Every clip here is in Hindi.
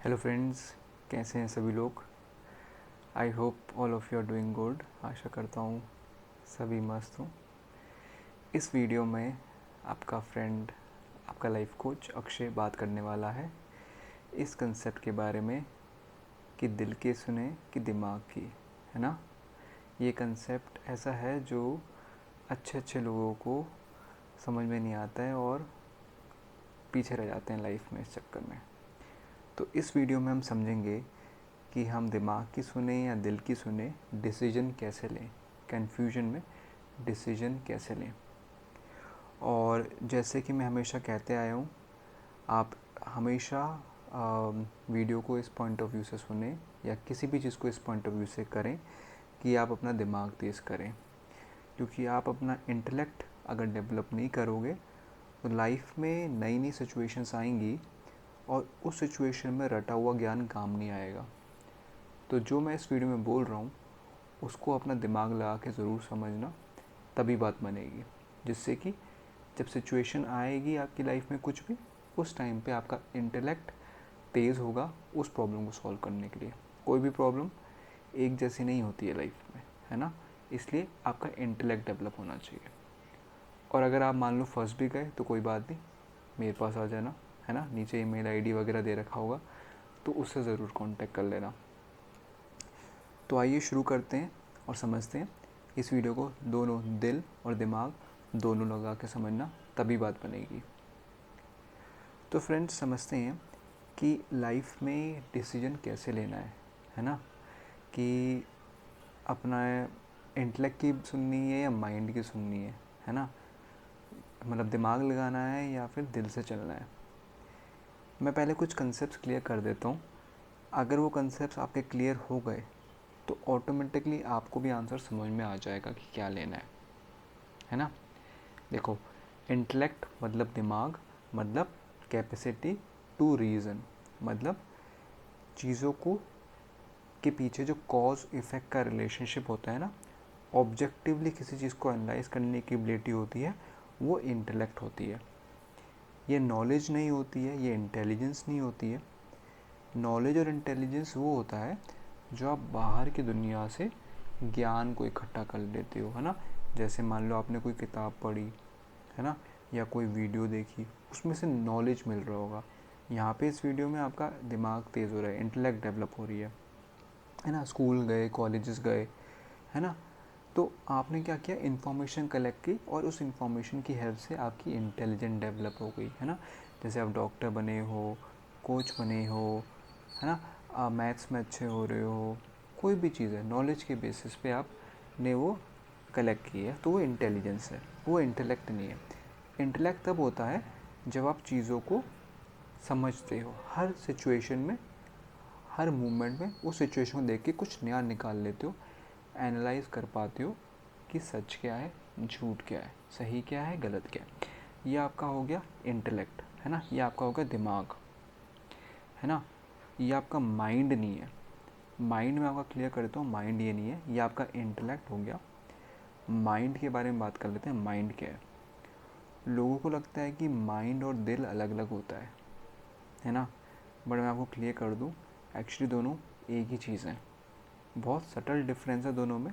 हेलो फ्रेंड्स, कैसे हैं सभी लोग। I hope all of you are doing good. आशा करता हूँ सभी मस्त हों। इस वीडियो में आपका फ्रेंड, आपका लाइफ कोच अक्षय बात करने वाला है इस कंसेप्ट के बारे में कि दिल की सुने कि दिमाग की, है ना। ये कंसेप्ट ऐसा है जो अच्छे अच्छे लोगों को समझ में नहीं आता है और पीछे रह जाते हैं लाइफ में इस चक्कर में। तो इस वीडियो में हम समझेंगे कि हम दिमाग की सुने या दिल की सुने, डिसीजन कैसे लें, कन्फ्यूजन में डिसीजन कैसे लें। और जैसे कि मैं हमेशा कहते आया हूँ, आप हमेशा वीडियो को इस पॉइंट ऑफ व्यू से सुने या किसी भी चीज़ को इस पॉइंट ऑफ व्यू से करें कि आप अपना दिमाग तेज़ करें। क्योंकि आप अपना इंटेलेक्ट अगर डेवलप नहीं करोगे तो लाइफ में नई नई सिचुएशंस आएंगी और उस सिचुएशन में रटा हुआ ज्ञान काम नहीं आएगा। तो जो मैं इस वीडियो में बोल रहा हूँ उसको अपना दिमाग लगा के ज़रूर समझना, तभी बात बनेगी। जिससे कि जब सिचुएशन आएगी आपकी लाइफ में कुछ भी, उस टाइम पे आपका इंटेलेक्ट तेज़ होगा उस प्रॉब्लम को सॉल्व करने के लिए। कोई भी प्रॉब्लम एक जैसी नहीं होती है लाइफ में, है ना। इसलिए आपका इंटेलेक्ट डेवलप होना चाहिए। और अगर आप मान लो फंस भी गए तो कोई बात नहीं, मेरे पास आ जाना, है ना। नीचे ईमेल आईडी वगैरह दे रखा होगा, तो उससे ज़रूर कांटेक्ट कर लेना। तो आइए शुरू करते हैं और समझते हैं इस वीडियो को। दोनों दिल और दिमाग दोनों लगा के समझना, तभी बात बनेगी। तो फ्रेंड्स, समझते हैं कि लाइफ में डिसीजन कैसे लेना है ना। कि अपना इंटेलेक्ट की सुननी है या माइंड की सुननी है ना। मतलब दिमाग लगाना है या फिर दिल से चलना है। मैं पहले कुछ कंसेप्ट क्लियर कर देता हूँ। अगर वो कंसेप्ट आपके क्लियर हो गए तो ऑटोमेटिकली आपको भी आंसर समझ में आ जाएगा कि क्या लेना है ना। देखो, इंटेलेक्ट मतलब दिमाग, मतलब कैपेसिटी टू रीज़न, मतलब चीज़ों को के पीछे जो कॉज इफ़ेक्ट का रिलेशनशिप होता है ना, ऑब्जेक्टिवली किसी चीज़ को एनालाइज करने की एबिलिटी होती है, वो इंटेलेक्ट होती है। ये नॉलेज नहीं होती है, ये इंटेलिजेंस नहीं होती है। नॉलेज और इंटेलिजेंस वो होता है जो आप बाहर की दुनिया से ज्ञान को इकट्ठा कर लेते हो, है ना। जैसे मान लो आपने कोई किताब पढ़ी, है ना, या कोई वीडियो देखी, उसमें से नॉलेज मिल रहा होगा। यहाँ पे इस वीडियो में आपका दिमाग तेज़ हो रहा है, इंटेलेक्ट डेवलप हो रही है ना। स्कूल गए, कॉलेजेस गए, है ना। तो आपने क्या किया, इन्फॉर्मेशन कलेक्ट की और उस इन्फॉर्मेशन की हेल्प से आपकी इंटेलिजेंट डेवलप हो गई, है ना। जैसे आप डॉक्टर बने हो, कोच बने हो, है ना, आप मैथ्स में अच्छे हो रहे हो, कोई भी चीज़ है, नॉलेज के बेसिस पे आपने वो कलेक्ट की है, तो वो इंटेलिजेंस है, वो इंटेलेक्ट नहीं है। इंटेलेक्ट तब होता है जब आप चीज़ों को समझते हो, हर सिचुएशन में, हर मूवमेंट में उस सिचुएशन को देख के कुछ नया निकाल लेते हो, एनालाइज कर पाते हो कि सच क्या है, झूठ क्या है, सही क्या है, गलत क्या है। ये आपका हो गया इंटेलेक्ट, है ना। ये आपका हो गया दिमाग, है ना। ये आपका माइंड नहीं है। माइंड में आपका क्लियर कर देता हूँ, माइंड ये नहीं है, ये आपका इंटेलेक्ट हो गया। माइंड के बारे में बात कर लेते हैं। माइंड क्या है। लोगों को लगता है कि माइंड और दिल अलग अलग होता है ना। बट मैं आपको क्लियर कर दूँ, एक्चुअली दोनों एक ही चीज़ है। बहुत सटल डिफरेंस है दोनों में।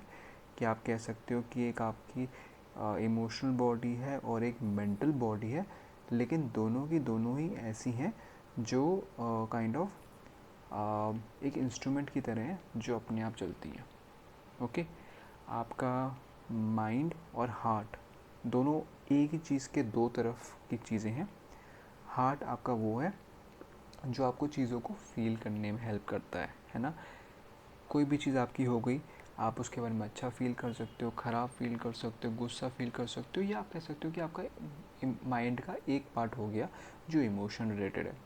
कि आप कह सकते हो कि एक आपकी इमोशनल बॉडी है और एक मेंटल बॉडी है, लेकिन दोनों की दोनों ही ऐसी हैं जो काइंड ऑफ एक इंस्ट्रूमेंट की तरह है जो अपने आप चलती है। ओके। आपका माइंड और हार्ट दोनों एक ही चीज़ के दो तरफ की चीज़ें हैं। हार्ट आपका वो है जो आपको चीज़ों को फील करने में हेल्प करता है ना। कोई भी चीज़ आपकी हो गई, आप उसके बारे में अच्छा फील कर सकते हो, ख़राब फील कर सकते हो, गुस्सा फील कर सकते हो, या आप कह सकते हो कि आपका माइंड का एक पार्ट हो गया जो इमोशन रिलेटेड है।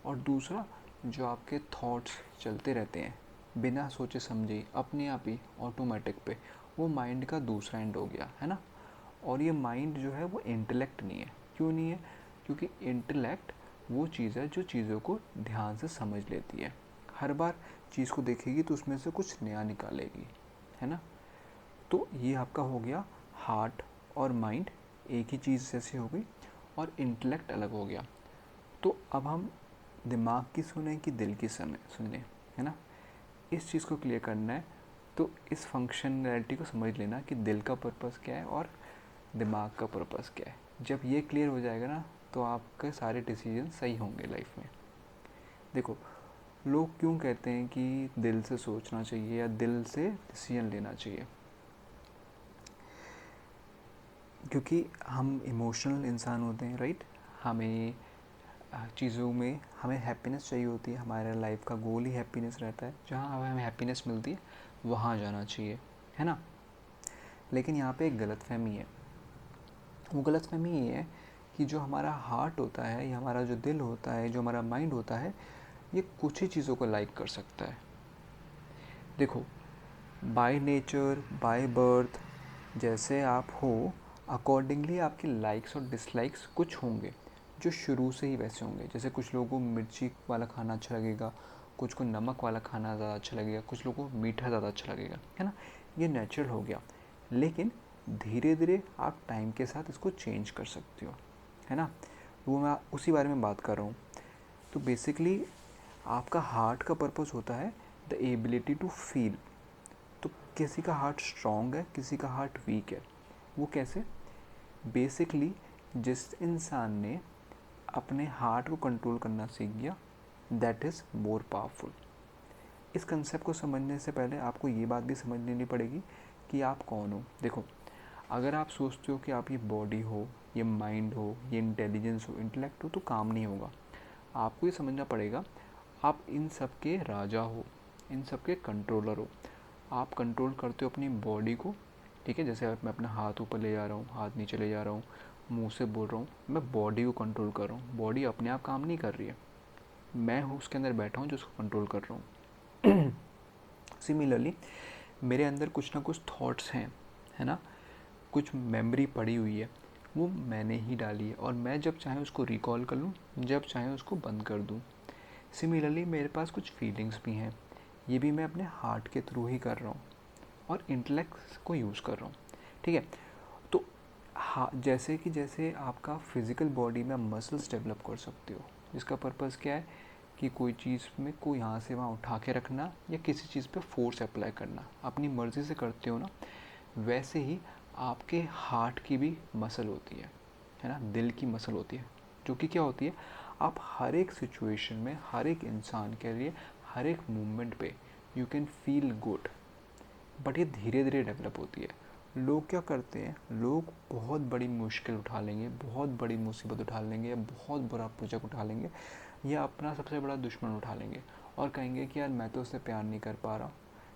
और दूसरा जो आपके थॉट्स चलते रहते हैं बिना सोचे समझे अपने आप ही ऑटोमेटिक पे, वो माइंड का दूसरा एंड हो गया, है ना। और ये माइंड जो है वो इंटेलेक्ट नहीं है। क्यों नहीं है? क्योंकि इंटेलेक्ट वो चीज़ है जो चीज़ों को ध्यान से समझ लेती है, हर बार चीज़ को देखेगी तो उसमें से कुछ नया निकालेगी, है ना। तो ये आपका हो गया हार्ट और माइंड एक ही चीज़ जैसी हो गई, और इंटेलेक्ट अलग हो गया। तो अब हम दिमाग की सुने कि दिल की सुने, है ना। इस चीज़ को क्लियर करना है। तो इस फंक्शनैलिटी को समझ लेना कि दिल का पर्पस क्या है और दिमाग का पर्पस क्या है। जब ये क्लियर हो जाएगा ना, तो आपके सारे डिसीजन सही होंगे लाइफ में। देखो, लोग क्यों कहते हैं कि दिल से सोचना चाहिए या दिल से डिसीजन लेना चाहिए? क्योंकि हम इमोशनल इंसान होते हैं, राइट। हमें चीज़ों में हमें हैप्पीनेस चाहिए होती है। हमारे लाइफ का गोल ही हैप्पीनेस रहता है। जहाँ हमें हैप्पीनेस मिलती है वहाँ जाना चाहिए, है ना। लेकिन यहाँ पे एक गलतफहमी है। वो गलतफहमी ये है कि जो हमारा हार्ट होता है या हमारा जो दिल होता है, जो हमारा माइंड होता है, ये कुछ ही चीज़ों को लाइक कर सकता है। देखो, बाय नेचर, बाय बर्थ, जैसे आप हो, अकॉर्डिंगली आपके लाइक्स और डिसलाइक्स कुछ होंगे जो शुरू से ही वैसे होंगे। जैसे कुछ लोगों को मिर्ची वाला खाना अच्छा लगेगा, कुछ को नमक वाला खाना ज़्यादा अच्छा लगेगा, कुछ लोगों को मीठा ज़्यादा अच्छा लगेगा, है ना। ये नेचुरल हो गया। लेकिन धीरे धीरे आप टाइम के साथ इसको चेंज कर सकते हो, है ना। वो मैं उसी बारे में बात कर रहा हूँ। तो बेसिकली आपका हार्ट का पर्पस होता है द एबिलिटी टू फील। तो किसी का हार्ट स्ट्रॉन्ग है, किसी का हार्ट वीक है। वो कैसे? बेसिकली जिस इंसान ने अपने हार्ट को कंट्रोल करना सीख गया, दैट इज़ मोर पावरफुल। इस कंसेप्ट को समझने से पहले आपको ये बात भी समझ लेनी पड़ेगी कि आप कौन हो। देखो, अगर आप सोचते हो कि आप ये बॉडी हो, ये माइंड हो, ये इंटेलिजेंस हो, इंटेलेक्ट हो, तो काम नहीं होगा। आपको ये समझना पड़ेगा आप इन सब के राजा हो, इन सब के कंट्रोलर हो। आप कंट्रोल करते हो अपनी बॉडी को, ठीक है। जैसे मैं अपना हाथ ऊपर ले जा रहा हूँ, हाथ नीचे ले जा रहा हूँ, मुंह से बोल रहा हूँ, मैं बॉडी को कंट्रोल कर रहा हूँ। बॉडी अपने आप काम नहीं कर रही है, मैं हूँ उसके अंदर बैठा हूँ जो उसको कंट्रोल कर रहा हूँ। सिमिलरली मेरे अंदर कुछ ना कुछ थॉट्स हैं, है ना। कुछ मेमोरी पड़ी हुई है, वो मैंने ही डाली है, और मैं जब चाहे उसको रिकॉल कर लूँ, जब चाहे उसको बंद कर दूँ। सिमिलरली मेरे पास कुछ फीलिंग्स भी हैं, ये भी मैं अपने हार्ट के थ्रू ही कर रहा हूँ और इंटेलेक्ट को यूज़ कर रहा हूँ, ठीक है। तो हाँ, जैसे आपका फिज़िकल बॉडी में मसल्स डेवलप कर सकते हो, जिसका पर्पज़ क्या है कि कोई चीज़ में को यहाँ से वहाँ उठा के रखना या किसी चीज़ पे फोर्स अप्लाई करना, अपनी मर्ज़ी से करते हो ना। वैसे ही आपके हार्ट की भी मसल होती है ना, दिल की मसल होती है, जो कि क्या होती है, आप हर एक सिचुएशन में, हर एक इंसान के लिए, हर एक मूवमेंट पे you can feel good. But ये धीरे धीरे डेवलप होती है। लोग क्या करते हैं, लोग बहुत बड़ी मुश्किल उठा लेंगे, बहुत बड़ी मुसीबत उठा लेंगे, या बहुत बुरा प्रोजेक्ट उठा लेंगे, या अपना सबसे बड़ा दुश्मन उठा लेंगे और कहेंगे कि यार मैं तो उससे प्यार नहीं कर पा रहा,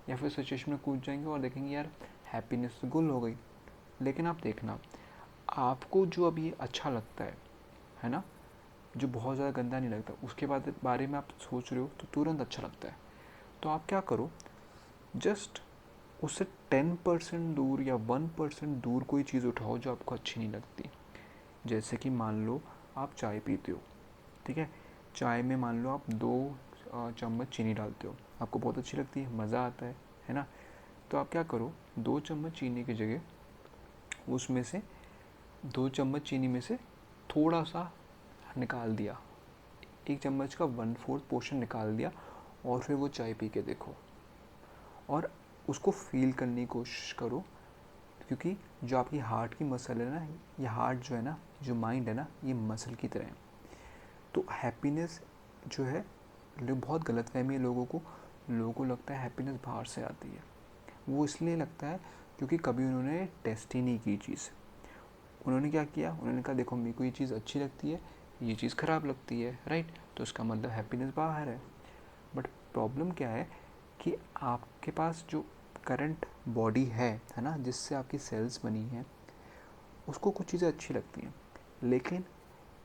या फिर सिचुएशन में कूद जाएंगे और देखेंगे यार हैप्पीनेस तो गुल हो गई। लेकिन आप देखना, आपको जो अभी अच्छा लगता है ना, जो बहुत ज़्यादा गंदा नहीं लगता, उसके बाद बारे में आप सोच रहे हो तो तुरंत अच्छा लगता है। तो आप क्या करो, जस्ट उससे 10% दूर या 1% दूर कोई चीज़ उठाओ जो आपको अच्छी नहीं लगती। जैसे कि मान लो आप चाय पीते हो, ठीक है। चाय में मान लो आप 2 चम्मच चीनी डालते हो, आपको बहुत अच्छी लगती है, मज़ा आता है ना। तो आप क्या करो, 2 चम्मच चीनी की जगह उसमें से 2 चम्मच चीनी में से थोड़ा सा निकाल दिया, 1 चम्मच का 1/4 पोर्शन निकाल दिया, और फिर वो चाय पी के देखो और उसको फील करने की कोशिश करो। क्योंकि जो आपकी हार्ट की मसल है ना, ये हार्ट जो है ना, जो माइंड है ना, ये मसल की तरह है। तो हैप्पीनेस जो है, बहुत गलतफहमी है लोगों को लगता है हैप्पीनेस बाहर से आती है। वो इसलिए लगता है क्योंकि कभी उन्होंने टेस्ट ही नहीं की चीज़। उन्होंने क्या किया, उन्होंने कहा देखो मेरे को ये चीज़ अच्छी लगती है, ये चीज़ ख़राब लगती है, राइट, तो उसका मतलब हैप्पीनेस बाहर है। बट प्रॉब्लम क्या है कि आपके पास जो करंट बॉडी है ना, जिससे आपकी सेल्स बनी हैं, उसको कुछ चीज़ें अच्छी लगती हैं, लेकिन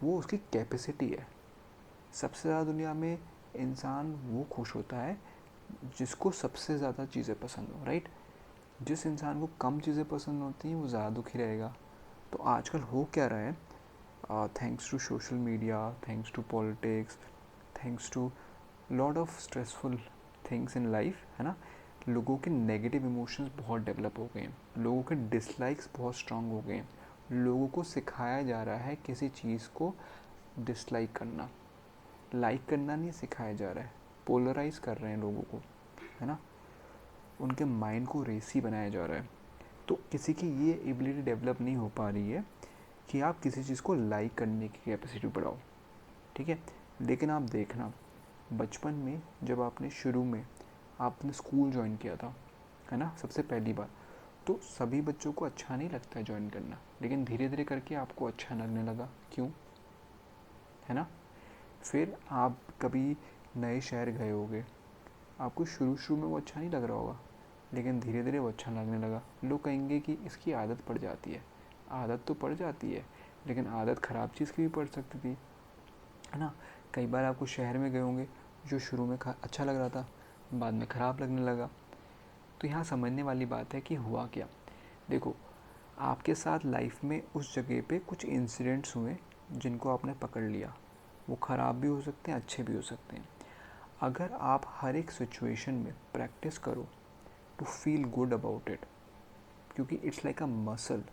वो उसकी कैपेसिटी है। सबसे ज़्यादा दुनिया में इंसान वो खुश होता है जिसको सबसे ज़्यादा चीज़ें पसंद हो, राइट। जिस इंसान को कम चीज़ें पसंद होती हैं वो ज़्यादा दुखी रहेगा। तो आजकल हो क्या रहा है, thanks to social media, thanks to politics, thanks to lot of stressful things in life, है ना, लोगों के नेगेटिव इमोशंस बहुत डेवलप हो गए हैं, लोगों के डिसलाइक्स बहुत स्ट्रांग हो गए हैं। लोगों को सिखाया जा रहा है किसी चीज़ को डिसलाइक करना, लाइक करना नहीं सिखाया जा रहा है, पोलराइज कर रहे हैं लोगों को, है ना, उनके माइंड को रेसी बनाया जा रहा है। तो किसी की ये एबिलिटी डेवलप नहीं हो पा रही है कि आप किसी चीज़ को लाइक करने की कैपेसिटी बढ़ाओ, ठीक है। लेकिन आप देखना, बचपन में जब आपने शुरू में आपने स्कूल ज्वाइन किया था, है ना, सबसे पहली बार, तो सभी बच्चों को अच्छा नहीं लगता है ज्वाइन करना, लेकिन धीरे धीरे करके आपको अच्छा लगने लगा, क्यों, है ना। फिर आप कभी नए शहर गए होगे, आपको शुरू शुरू में वो अच्छा नहीं लग रहा होगा, लेकिन धीरे धीरे वो अच्छा लगने लगा। लोग कहेंगे कि इसकी आदत पड़ जाती है। आदत तो पड़ जाती है, लेकिन आदत ख़राब चीज़ की भी पड़ सकती थी, है ना। कई बार आपको शहर में गए होंगे, जो शुरू में अच्छा लग रहा था, बाद में ख़राब लगने लगा। तो यहाँ समझने वाली बात है कि हुआ क्या। देखो, आपके साथ लाइफ में उस जगह पे कुछ इंसिडेंट्स हुए जिनको आपने पकड़ लिया। वो ख़राब भी हो सकते हैं, अच्छे भी हो सकते हैं। अगर आप हर एक सिचुएशन में प्रैक्टिस करो to feel good about it, क्योंकि it's like a muscle,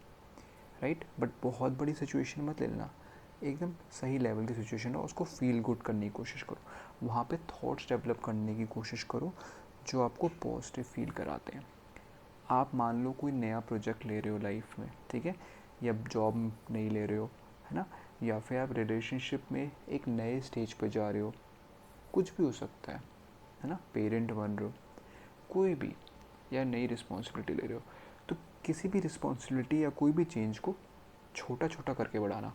right. But बहुत बड़ी सिचुएशन मत लेना, एकदम सही लेवल की सिचुएशन हो, उसको फील गुड करने की कोशिश करो। वहाँ पे थॉट्स डेवलप करने की कोशिश करो जो आपको पॉजिटिव फील कराते हैं। आप मान लो कोई नया प्रोजेक्ट ले रहे हो लाइफ में, ठीक है, या जॉब नहीं ले रहे हो, है ना, या फिर आप रिलेशनशिप में एक नए स्टेज पर जा रहे हो, कुछ भी हो सकता है ना, पेरेंट बन रहे हो, कोई भी, या नई रिस्पॉन्सिबिलिटी ले रहे हो, तो किसी भी रिस्पॉन्सिबिलिटी या कोई भी चेंज को छोटा छोटा करके बढ़ाना,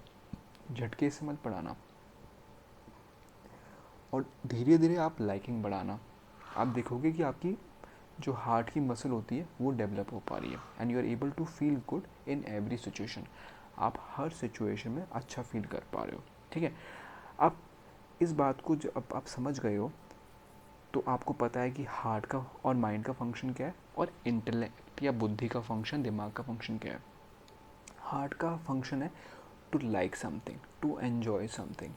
झटके से मत बढ़ाना, और धीरे धीरे आप लाइकिंग बढ़ाना। आप देखोगे कि आपकी जो हार्ट की मसल होती है वो डेवलप हो पा रही है, and you are able to feel good in every situation. आप हर सिचुएशन में अच्छा फील कर पा रहे हो, ठीक है। अब इस बात को जब आप समझ गए हो, तो आपको पता है कि हार्ट का और माइंड का फंक्शन क्या है, और इंटेलेक्ट या बुद्धि का फंक्शन, दिमाग का फंक्शन क्या है। हार्ट का फंक्शन है to like something, to enjoy something,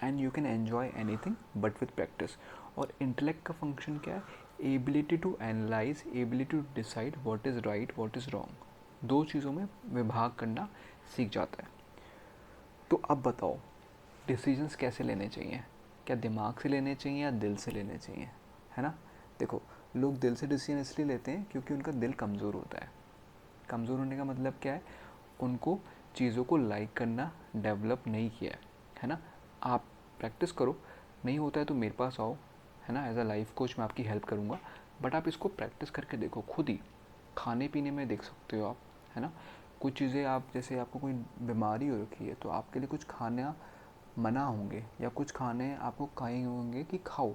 and you can enjoy anything but with practice. और इंटेलेक्ट का फंक्शन क्या है, ability to analyse, ability to decide what is right what is wrong. दो चीज़ों में विभाग करना सीख जाता है। तो अब बताओ, डिसीजंस कैसे लेने चाहिए, क्या दिमाग से लेने चाहिए या दिल से लेने चाहिए, है ना। देखो, लोग दिल से डिसीजन इसलिए लेते हैं क्योंकि उनका दिल कमज़ोर होता है। कमज़ोर होने का मतलब क्या है, उनको चीज़ों को लाइक करना डेवलप नहीं किया है ना। आप प्रैक्टिस करो, नहीं होता है तो मेरे पास आओ, है ना, एज अ लाइफ कोच मैं आपकी हेल्प करूँगा। बट आप इसको प्रैक्टिस करके देखो खुद ही, खाने पीने में देख सकते हो आप, है ना। कुछ चीज़ें आप, जैसे आपको कोई बीमारी हो रखी है तो आपके लिए कुछ खाना मना होंगे, या कुछ खाने आपको कहे होंगे कि खाओ,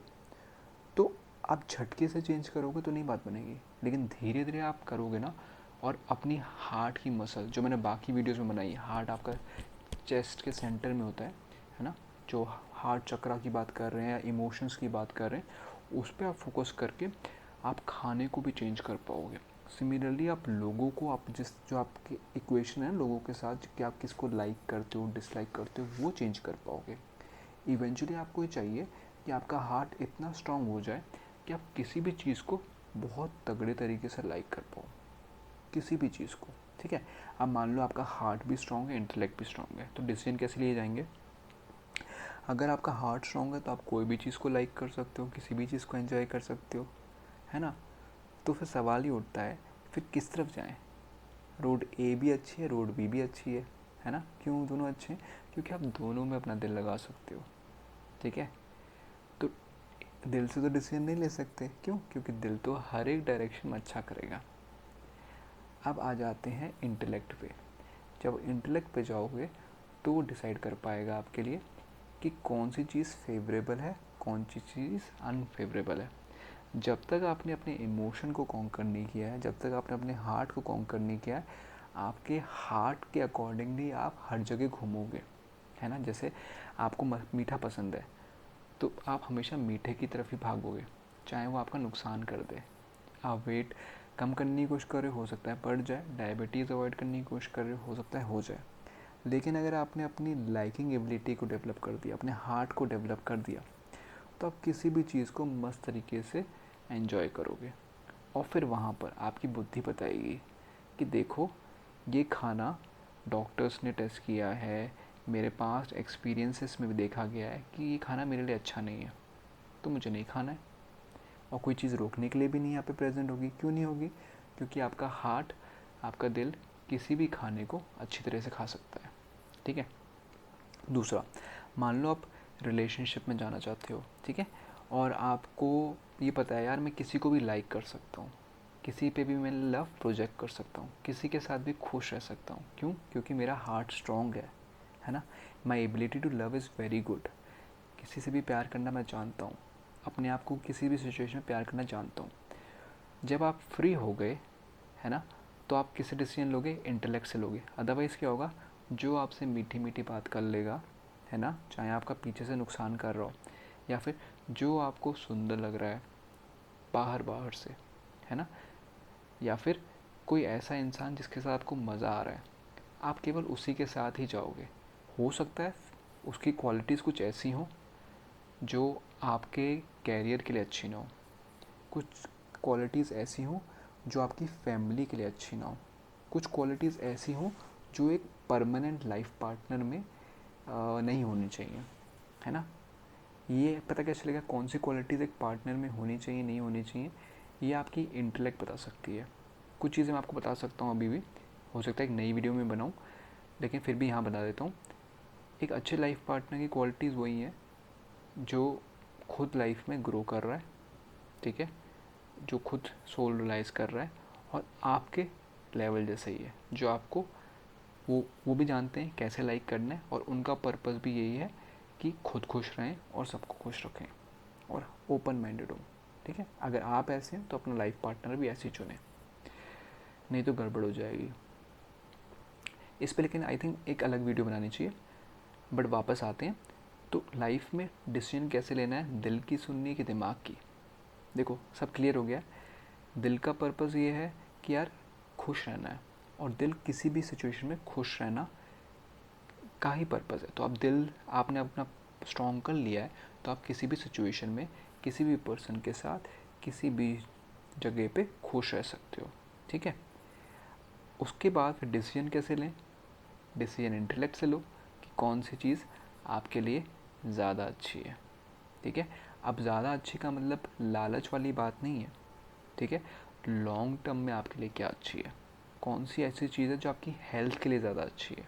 तो आप झटके से चेंज करोगे तो नहीं बात बनेगी, लेकिन धीरे धीरे आप करोगे ना। और अपनी हार्ट की मसल, जो मैंने बाकी वीडियोस में बनाई, हार्ट आपका चेस्ट के सेंटर में होता है ना, जो हार्ट चक्रा की बात कर रहे हैं या इमोशंस की बात कर रहे हैं, उस पर आप फोकस करके आप खाने को भी चेंज कर पाओगे। सिमिलरली आप लोगों को, आप जो आपके इक्वेशन है लोगों के साथ कि आप किसको लाइक करते हो डिसलाइक करते हो, वो चेंज कर पाओगे। इवेंचुअली आपको ये चाहिए कि आपका हार्ट इतना स्ट्रांग हो जाए कि आप किसी भी चीज़ को बहुत तगड़े तरीके से लाइक कर पाओ, किसी भी चीज़ को, ठीक है। अब मान लो आपका हार्ट भी स्ट्रांग है, इंटेलेक्ट भी स्ट्रांग है, तो डिसीजन कैसे लिए जाएंगे। अगर आपका हार्ट स्ट्रांग है तो आप कोई भी चीज़ को लाइक कर सकते हो, किसी भी चीज़ को एंजॉय कर सकते हो, है ना। तो फिर सवाल ही उठता है, फिर किस तरफ जाएं। रोड ए भी अच्छी है, रोड बी भी अच्छी है ना। क्यों दोनों अच्छे हैं, क्योंकि आप दोनों में अपना दिल लगा सकते हो, ठीक है। तो दिल से तो डिसीजन नहीं ले सकते, क्यों, क्योंकि दिल तो हर एक डायरेक्शन में अच्छा करेगा। अब आ जाते हैं इंटेलेक्ट पे। जब इंटेलेक्ट पे जाओगे तो वो डिसाइड कर पाएगा आपके लिए कि कौन सी चीज़ फेवरेबल है, कौन सी चीज़ अनफेवरेबल है। जब तक आपने अपने इमोशन को कॉन्कर नहीं किया है, जब तक आपने अपने हार्ट को कॉन्कर नहीं किया है, आपके हार्ट के अकॉर्डिंगली आप हर जगह घूमोगे, है ना। जैसे आपको मीठा पसंद है तो आप हमेशा मीठे की तरफ ही भागोगे, चाहे वो आपका नुकसान कर दे। आप वेट कम करने की कोशिश कर रहे हो सकता है बढ़ जाए, डायबिटीज़ अवॉइड करने की कोशिश कर रहे हो सकता है हो जाए। लेकिन अगर आपने अपनी लाइकिंग एबिलिटी को डेवलप कर दिया, अपने हार्ट को डेवलप कर दिया, तो आप किसी भी चीज़ को मस्त तरीके से एंजॉय करोगे। और फिर वहाँ पर आपकी बुद्धि बताएगी कि देखो, ये खाना डॉक्टर्स ने टेस्ट किया है, मेरे पास एक्सपीरियंसेस में भी देखा गया है कि ये खाना मेरे लिए अच्छा नहीं है, तो मुझे नहीं खाना है। और कोई चीज़ रोकने के लिए भी नहीं यहाँ पे प्रेजेंट होगी। क्यों नहीं होगी? क्योंकि आपका हार्ट, आपका दिल किसी भी खाने को अच्छी तरह से खा सकता है। ठीक है। दूसरा, मान लो आप रिलेशनशिप में जाना चाहते हो, ठीक है, और आपको ये पता है यार मैं किसी को भी लाइक कर सकता हूँ, किसी पे भी मैं लव प्रोजेक्ट कर सकता हूँ, किसी के साथ भी खुश रह सकता हूँ। क्यों? क्योंकि मेरा हार्ट स्ट्रॉन्ग है ना। My ability to love is very good. किसी से भी प्यार करना मैं जानता हूँ, अपने आप को किसी भी सिचुएशन में प्यार करना जानता हूँ। जब आप फ्री हो गए, है ना, तो आप किसी डिसीजन लोगे? इंटेलेक्ट से लोगे। अदरवाइज़ क्या होगा? जो आपसे मीठी मीठी बात कर लेगा, है ना, चाहे आपका पीछे से नुकसान कर रहा हो, या फिर जो आपको सुंदर लग रहा है बाहर बाहर से, है ना, या फिर कोई ऐसा इंसान जिसके साथ आपको मज़ा आ रहा है, आप केवल उसी के साथ ही जाओगे। हो सकता है उसकी क्वालिटीज़ कुछ ऐसी हों जो आपके कैरियर के लिए अच्छी ना हो, कुछ क्वालिटीज़ ऐसी हों जो आपकी फैमिली के लिए अच्छी ना हो, कुछ क्वालिटीज़ ऐसी हों जो एक परमानेंट लाइफ पार्टनर में नहीं होनी चाहिए, है ना। ये पता कैसे चलेगा कौन सी क्वालिटीज़ एक पार्टनर में होनी चाहिए, नहीं होनी चाहिए? ये आपकी इंटेलेक्ट बता सकती है। कुछ चीज़ें मैं आपको बता सकता हूँ अभी भी, हो सकता है एक नई वीडियो में बनाऊँ, लेकिन फिर भी यहाँ बता देता हूँ। एक अच्छे लाइफ पार्टनर की क्वालिटीज़ वही है जो खुद लाइफ में ग्रो कर रहा है, ठीक है, जो खुद सोल रियलाइज़ कर रहा है और आपके लेवल जैसे ही है, जो आपको वो भी जानते हैं कैसे लाइक करना है, और उनका पर्पस भी यही है कि खुद खुश रहें और सबको खुश रखें और ओपन माइंडेड हो। ठीक है। अगर आप ऐसे हैं तो अपना लाइफ पार्टनर भी ऐसे ही चुनें, नहीं तो गड़बड़ हो जाएगी इस पर। लेकिन आई थिंक एक अलग वीडियो बनानी चाहिए। बट वापस आते हैं, तो लाइफ में डिसीजन कैसे लेना है, दिल की सुननी कि दिमाग की? देखो सब क्लियर हो गया। दिल का पर्पस ये है कि यार खुश रहना है, और दिल किसी भी सिचुएशन में खुश रहना का ही पर्पस है। तो अब दिल आपने अपना स्ट्रॉन्ग कर लिया है, तो आप किसी भी सिचुएशन में किसी भी पर्सन के साथ किसी भी जगह पे खुश रह सकते हो। ठीक है। उसके बाद फिर डिसीजन कैसे लें? डिसीजन इंटेलेक्ट से लो कि कौन सी चीज़ आपके लिए ज़्यादा अच्छी है। ठीक है। अब ज़्यादा अच्छी का मतलब लालच वाली बात नहीं है, ठीक है। लॉन्ग टर्म में आपके लिए क्या अच्छी है, कौन सी ऐसी चीज़ है जो आपकी हेल्थ के लिए ज़्यादा अच्छी है।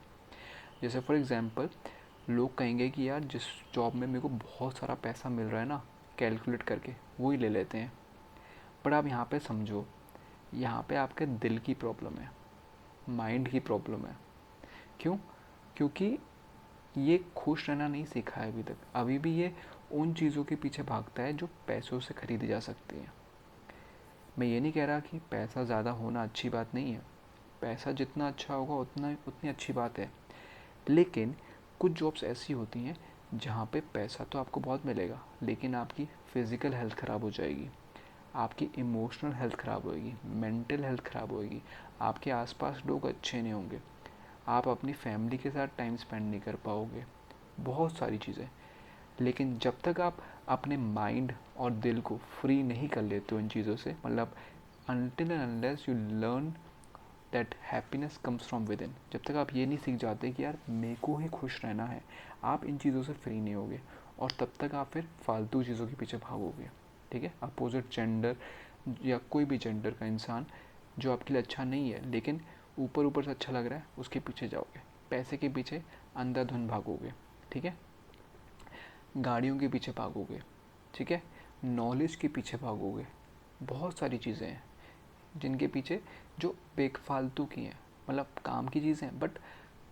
जैसे फॉर एग्ज़ाम्पल, लोग कहेंगे कि यार जिस जॉब में मेरे को बहुत सारा पैसा मिल रहा है ना, कैलकुलेट करके वो ही ले लेते हैं। पर आप यहाँ पे समझो, यहाँ पे आपके दिल की प्रॉब्लम है, माइंड की प्रॉब्लम है। क्यों? क्योंकि ये खुश रहना नहीं सीखा है अभी तक। अभी भी ये उन चीज़ों के पीछे भागता है जो पैसों से खरीदी जा सकती हैं। मैं ये नहीं कह रहा कि पैसा ज़्यादा होना अच्छी बात नहीं है, पैसा जितना अच्छा होगा उतनी अच्छी बात है। लेकिन कुछ जॉब्स ऐसी होती हैं जहाँ पे पैसा तो आपको बहुत मिलेगा, लेकिन आपकी फ़िज़िकल हेल्थ ख़राब हो जाएगी, आपकी इमोशनल हेल्थ ख़राब होएगी, मेंटल हेल्थ ख़राब होएगी, आपके आसपास लोग अच्छे नहीं होंगे, आप अपनी फैमिली के साथ टाइम स्पेंड नहीं कर पाओगे, बहुत सारी चीज़ें। लेकिन जब तक आप अपने माइंड और दिल को फ्री नहीं कर लेते हो इन चीज़ों से, मतलब until and unless you learn that happiness comes from with in, जब तक आप ये नहीं सीख जाते कि यार मेरे को ही खुश रहना है, आप इन चीज़ों से फ्री नहीं होगे, और तब तक आप फिर फालतू चीज़ों के पीछे भागोगे। ठीक है। अपोजिट जेंडर या कोई भी जेंडर का इंसान जो आपके लिए अच्छा नहीं है, लेकिन ऊपर ऊपर से अच्छा लग रहा है, उसके पीछे जाओगे, पैसे के पीछे अंधाधुन भागोगे। ठीक है। गाड़ियों के पीछे भागोगे, ठीक है, नॉलेज के पीछे भागोगे, बहुत सारी चीज़ें हैं जिनके पीछे, जो बेफालतू की हैं, मतलब काम की चीज़ें हैं, बट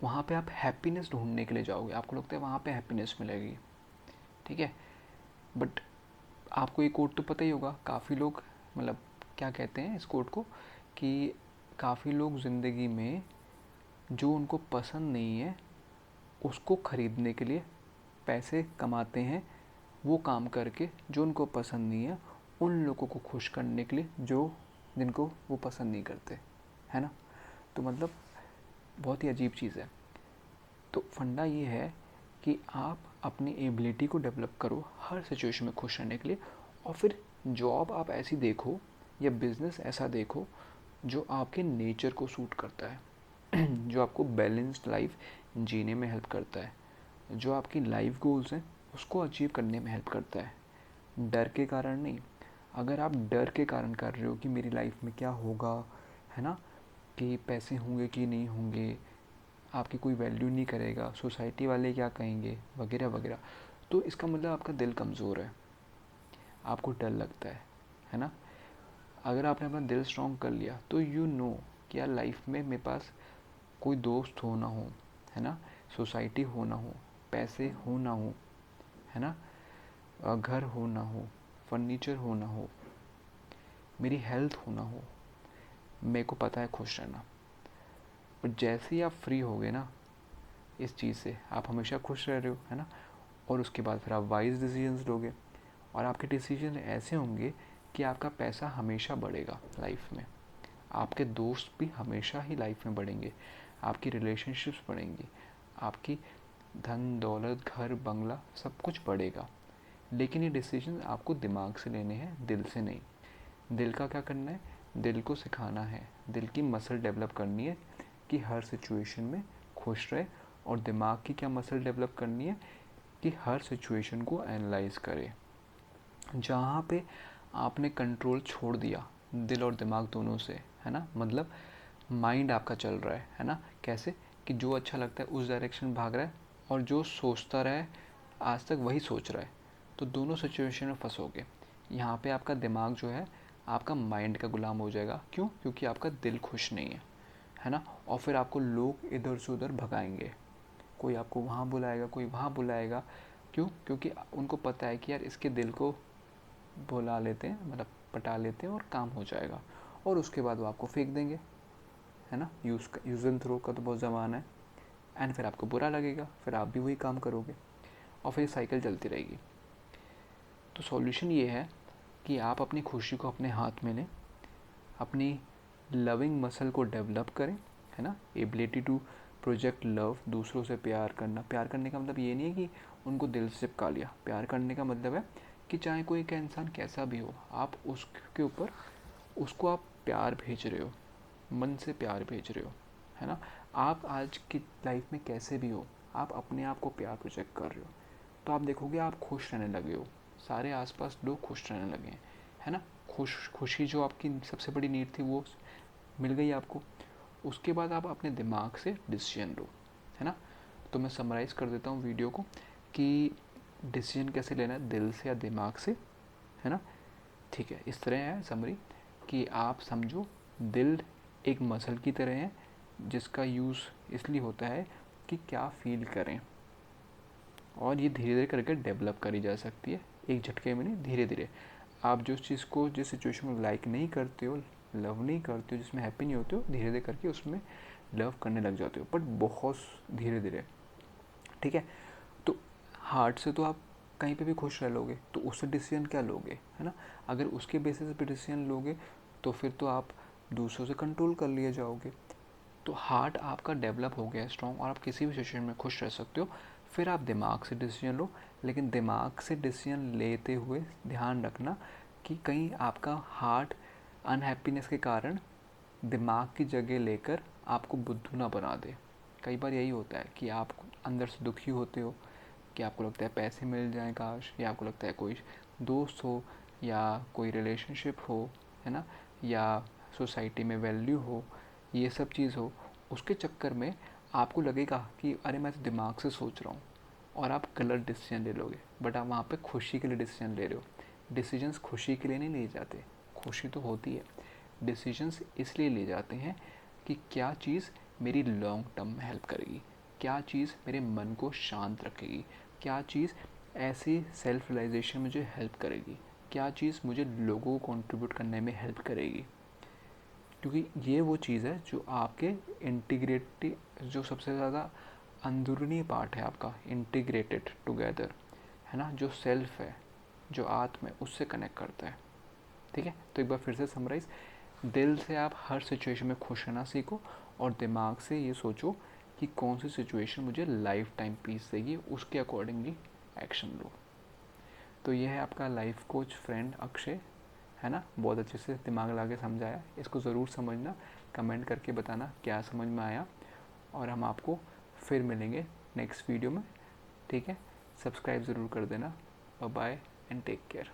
वहाँ पे आप हैप्पीनेस ढूंढने के लिए जाओगे, आपको लगता है वहाँ पे हैप्पीनेस मिलेगी। ठीक है। बट आपको ये कोट तो पता ही होगा, काफ़ी लोग, मतलब क्या कहते हैं इस कोट को, कि काफ़ी लोग ज़िंदगी में जो उनको पसंद नहीं है उसको ख़रीदने के लिए पैसे कमाते हैं, वो काम करके जो उनको पसंद नहीं है उन लोगों को खुश करने के लिए जो जिनको वो पसंद नहीं करते, है ना। तो मतलब बहुत ही अजीब चीज़ है। तो फंडा ये है कि आप अपनी एबिलिटी को डेवलप करो हर सिचुएशन में खुश रहने के लिए, और फिर जॉब आप ऐसी देखो या बिज़नेस ऐसा देखो जो आपके नेचर को सूट करता है जो आपको बैलेंस्ड लाइफ जीने में हेल्प करता है। जो आपकी लाइफ गोल्स हैं उसको अचीव करने में हेल्प करता है, डर के कारण नहीं। अगर आप डर के कारण कर रहे हो कि मेरी लाइफ में क्या होगा, है ना, कि पैसे होंगे कि नहीं होंगे, आपकी कोई वैल्यू नहीं करेगा, सोसाइटी वाले क्या कहेंगे, वगैरह वगैरह, तो इसका मतलब आपका दिल कमज़ोर है, आपको डर लगता है ना। अगर आपने अपना दिल स्ट्रॉन्ग कर लिया तो यू नो कि यार लाइफ में मेरे पास कोई दोस्त हो ना हो, है ना, सोसाइटी हो ना हो, पैसे हो ना हो, है ना, घर हो ना हो, फर्नीचर हो ना हो, मेरी हेल्थ हो ना हो, मेरे को पता है खुश रहना। पर जैसे ही आप फ्री हो गए ना इस चीज़ से, आप हमेशा खुश रह रहे हो, है ना, और उसके बाद फिर आप वाइज डिसीजंस लोगे, और आपके डिसीजन ऐसे होंगे कि आपका पैसा हमेशा बढ़ेगा लाइफ में, आपके दोस्त भी हमेशा ही लाइफ में बढ़ेंगे, आपकी रिलेशनशिप्स बढ़ेंगी, आपकी धन दौलत घर बंगला सब कुछ बढ़ेगा। लेकिन ये डिसीजन आपको दिमाग से लेने हैं, दिल से नहीं। दिल का क्या करना है, दिल को सिखाना है, दिल की मसल डेवलप करनी है कि हर सिचुएशन में खुश रहे, और दिमाग की क्या मसल डेवलप करनी है कि हर सिचुएशन को एनालाइज करे। जहाँ पे आपने कंट्रोल छोड़ दिया दिल और दिमाग दोनों से, है ना, मतलब माइंड आपका चल रहा है ना, कैसे कि जो अच्छा लगता है उस डायरेक्शन भाग रहा है, और जो सोचता रहा है आज तक वही सोच रहा है, तो दोनों सिचुएशन में फंसोगे। यहाँ पे आपका दिमाग जो है आपका माइंड का गुलाम हो जाएगा। क्यों? क्योंकि आपका दिल खुश नहीं है ना, और फिर आपको लोग इधर से उधर भगाएंगे, कोई आपको वहाँ बुलाएगा, कोई वहाँ बुलाएगा। क्यों? क्योंकि उनको पता है कि यार इसके दिल को बुला लेते हैं, मतलब पटा लेते हैं और काम हो जाएगा, और उसके बाद वो आपको फेंक देंगे, है ना। यूज़ एंड थ्रो का तो बहुत ज़माना है, एंड फिर आपको बुरा लगेगा, फिर आप भी वही काम करोगे, और फिर साइकिल चलती रहेगी। तो सॉल्यूशन ये है कि आप अपनी खुशी को अपने हाथ में लें, अपनी लविंग मसल को डेवलप करें, है ना, एबिलिटी टू प्रोजेक्ट लव, दूसरों से प्यार करना। प्यार करने का मतलब ये नहीं है कि उनको दिल से चिपका लिया, प्यार करने का मतलब है कि चाहे कोई का इंसान कैसा भी हो, आप उसके ऊपर उसको आप प्यार भेज रहे हो, मन से प्यार भेज रहे हो, है ना। आप आज की लाइफ में कैसे भी हो, आप अपने आप को प्यार प्रोजेक्ट कर रहे हो, तो आप देखोगे आप खुश रहने लगे हो, सारे आसपास लोग खुश रहने लगे हैं, है ना। खुशी जो आपकी सबसे बड़ी नीड थी वो मिल गई आपको। उसके बाद आप अपने दिमाग से डिसीजन लो, है ना। तो मैं समराइज़ कर देता हूँ वीडियो को कि डिसीजन कैसे लेना है, दिल से या दिमाग से, है ना। ठीक है, इस तरह है समरी कि आप समझो दिल एक मसल की तरह है जिसका यूज़ इसलिए होता है कि क्या फील करें, और ये धीरे धीरे करके डेवलप करी जा सकती है, एक झटके में नहीं, धीरे धीरे। आप जो चीज़ को जिस सिचुएशन में लाइक नहीं करते हो, लव नहीं करते हो, जिसमें हैप्पी नहीं होते हो, धीरे धीरे करके उसमें लव करने लग जाते हो, बट बहुत धीरे धीरे। ठीक है, तो हार्ट से तो आप कहीं पे भी खुश रह लोगे, तो उससे डिसीजन क्या लोगे, है ना। अगर उसके बेसिस पे डिसीजन लोगे तो फिर तो आप दूसरों से कंट्रोल कर लिए जाओगे। तो हार्ट आपका डेवलप हो गया है स्ट्रॉन्ग, और आप किसी भी सिचुएशन में खुश रह सकते हो। फिर आप दिमाग से डिसीजन लो, लेकिन दिमाग से डिसीजन लेते हुए ध्यान रखना कि कहीं आपका हार्ट अनहैप्पीनेस के कारण दिमाग की जगह लेकर आपको बुद्धू ना बना दे। कई बार यही होता है कि आप अंदर से दुखी होते हो, कि आपको लगता है पैसे मिल जाएं काश, या आपको लगता है कोई दोस्त हो, या कोई रिलेशनशिप हो, है ना, या सोसाइटी में वैल्यू हो, ये सब चीज़ हो, उसके चक्कर में आपको लगेगा कि अरे मैं तो दिमाग से सोच रहा हूँ, और आप गलत डिसीजन ले लोगे। बट आप वहाँ पे खुशी के लिए डिसीजन ले रहे हो। डिसीजंस खुशी के लिए नहीं लिए जाते, खुशी तो होती है, डिसीजंस इसलिए लिए जाते हैं कि क्या चीज़ मेरी लॉन्ग टर्म में हेल्प करेगी, क्या चीज़ मेरे मन को शांत रखेगी, क्या चीज़ ऐसी सेल्फ रियलाइजेशन मुझे हेल्प करेगी, क्या चीज़ मुझे लोगों को कंट्रीब्यूट करने में हेल्प करेगी। क्योंकि ये वो चीज़ है जो आपके इंटीग्रेटी, जो सबसे ज़्यादा अंदरूनी पार्ट है आपका, इंटीग्रेटेड टुगेदर, है ना, जो सेल्फ है, जो आत्म है, उससे कनेक्ट करता है। ठीक है, तो एक बार फिर से समराइज, दिल से आप हर सिचुएशन में खुश रहना सीखो, और दिमाग से ये सोचो कि कौन सी सिचुएशन मुझे लाइफ टाइम पीस देगी, उसके अकॉर्डिंगली एक्शन लो। तो ये है आपका लाइफ कोच फ्रेंड अक्षय, है ना। बहुत अच्छे से दिमाग लगा के समझाया, इसको ज़रूर समझना, कमेंट करके बताना क्या समझ में आया, और हम आपको फिर मिलेंगे नेक्स्ट वीडियो में ठीक है, सब्सक्राइब ज़रूर कर देना। Bye bye and take care.